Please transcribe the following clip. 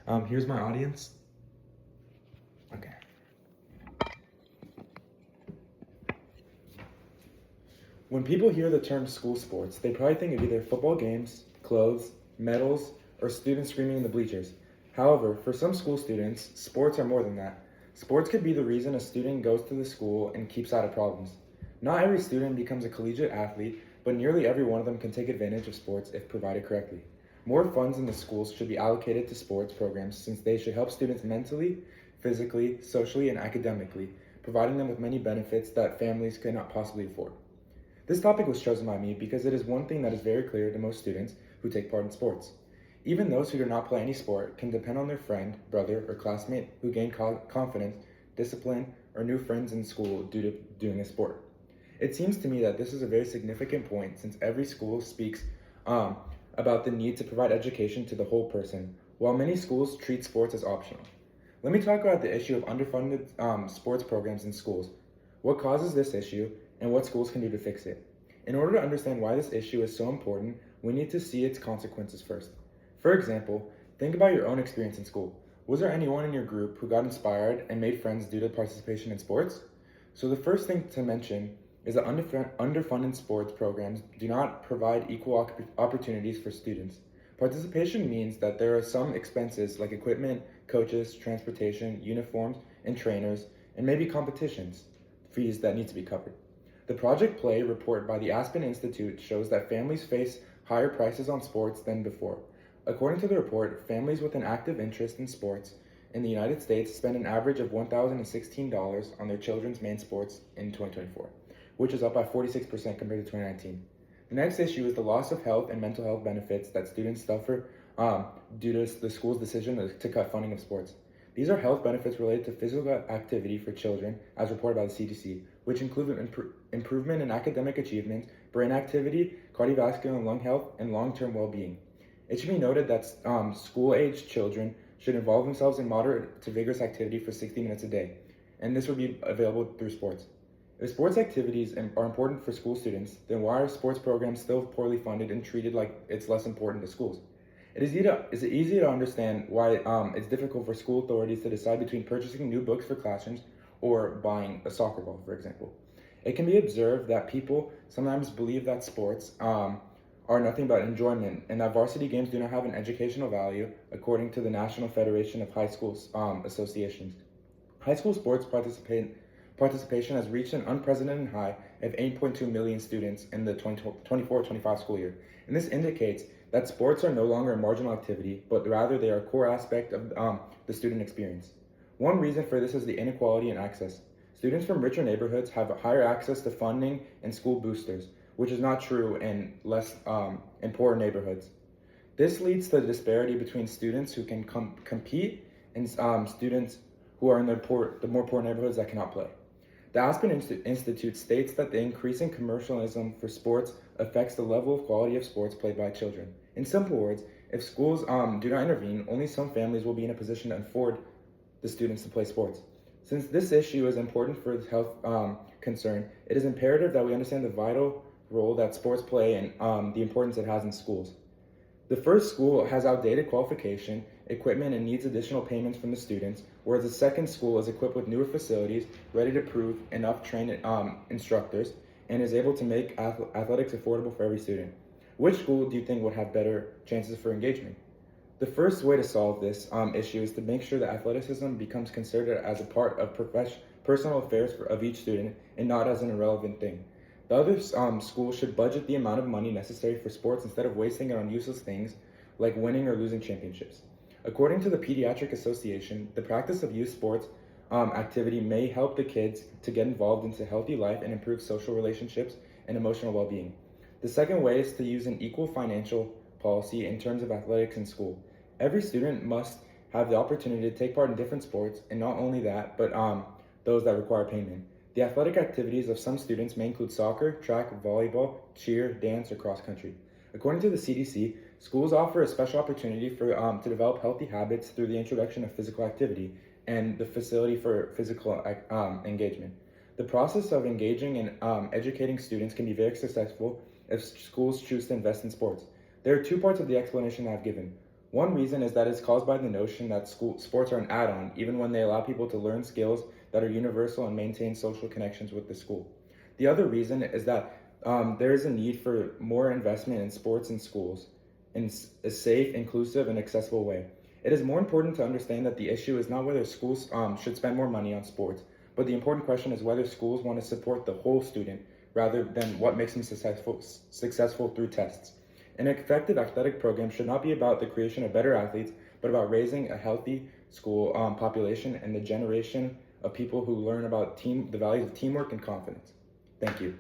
Here's my audience. Okay. When people hear the term school sports, they probably think of either football games, clothes, medals, or students screaming in the bleachers. However, for some school students, sports are more than that. Sports could be the reason a student goes to the school and keeps out of problems. Not every student becomes a collegiate athlete, but nearly every one of them can take advantage of sports if provided correctly. More funds in the schools should be allocated to sports programs since they should help students mentally, physically, socially, and academically, providing them with many benefits that families cannot possibly afford. This topic was chosen by me because it is one thing that is very clear to most students who take part in sports. Even those who do not play any sport can depend on their friend, brother, or classmate who gain confidence, discipline, or new friends in school due to doing a sport. It seems to me that this is a very significant point since every school speaks about the need to provide education to the whole person, while many schools treat sports as optional. Let me talk about the issue of underfunded sports programs in schools, what causes this issue, and what schools can do to fix it. In order to understand why this issue is so important, we need to see its consequences first. For example, think about your own experience in school. Was there anyone in your group who got inspired and made friends due to participation in sports? So the first thing to mention is that underfunded sports programs do not provide equal opportunities for students. Participation means that there are some expenses like equipment, coaches, transportation, uniforms, and trainers, and maybe competitions, fees that need to be covered. The Project Play report by the Aspen Institute shows that families face higher prices on sports than before. According to the report, families with an active interest in sports in the United States spend an average of $1,016 on their children's main sports in 2024, which is up by 46% compared to 2019. The next issue is the loss of health and mental health benefits that students suffer due to the school's decision to cut funding of sports. These are health benefits related to physical activity for children, as reported by the CDC, which include improvement in academic achievement, brain activity, cardiovascular and lung health, and long-term well-being. It should be noted that school-aged children should involve themselves in moderate to vigorous activity for 60 minutes a day, and this would be available through sports. If sports activities are important for school students, then why are sports programs still poorly funded and treated like it's less important to schools? Is it easy to understand why it's difficult for school authorities to decide between purchasing new books for classrooms or buying a soccer ball, for example. It can be observed that people sometimes believe that sports are nothing but enjoyment and that varsity games do not have an educational value, according to the National Federation of High School Associations. High school sports participation has reached an unprecedented high of 8.2 million students in the 24-25 school year, and this indicates that sports are no longer a marginal activity, but rather they are a core aspect of the student experience. One reason for this is the inequality in access. Students from richer neighborhoods have higher access to funding and school boosters, which is not true in in poorer neighborhoods. This leads to the disparity between students who can compete and students who are in the more poor neighborhoods that cannot play. The Aspen Institute states that the increasing commercialism for sports affects the level of quality of sports played by children. In simple words, if schools do not intervene, only some families will be in a position to afford the students to play sports. Since this issue is important for health concern, it is imperative that we understand the vital role that sports play and the importance it has in schools. The first school has outdated qualification, equipment, and needs additional payments from the students, whereas the second school is equipped with newer facilities, ready to prove enough trained instructors, and is able to make athletics affordable for every student. Which school do you think would have better chances for engagement? The first way to solve this issue is to make sure that athleticism becomes considered as a part of personal affairs of each student and not as an irrelevant thing. The other schools should budget the amount of money necessary for sports instead of wasting it on useless things like winning or losing championships. According to the Pediatric Association, the practice of youth sports activity may help the kids to get involved into healthy life and improve social relationships and emotional well-being. The second way is to use an equal financial policy in terms of athletics in school. Every student must have the opportunity to take part in different sports, and not only that, but those that require payment. The athletic activities of some students may include soccer, track, volleyball, cheer, dance, or cross country. According to the CDC, schools offer a special opportunity to develop healthy habits through the introduction of physical activity and the facility for physical engagement. The process of engaging and educating students can be very successful if schools choose to invest in sports. There are two parts of the explanation that I've given. One reason is that it's caused by the notion that school sports are an add-on, even when they allow people to learn skills that are universal and maintain social connections with the school. The other reason is that there is a need for more investment in sports in schools in a safe, inclusive, and accessible way. It is more important to understand that the issue is not whether schools should spend more money on sports, but the important question is whether schools want to support the whole student rather than what makes them successful through tests. An effective athletic program should not be about the creation of better athletes, but about raising a healthy school population and the generation of people who learn about the values of teamwork and confidence. Thank you.